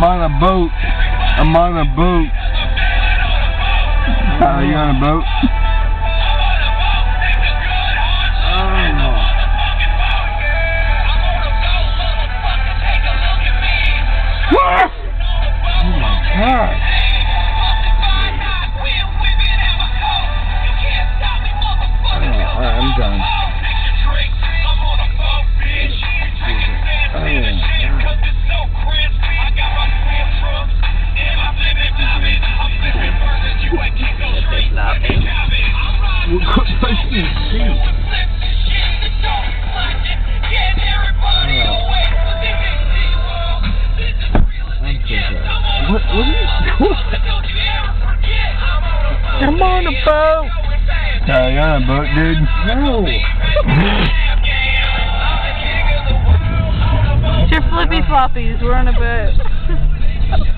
on a boat. I'm on a boat. Are you on a boat? What? Oh my God. Alright, I'm done. What are you doing? I'm on a boat. Yeah, you're on a boat, dude. No. It's your flippy floppies. We're on a boat.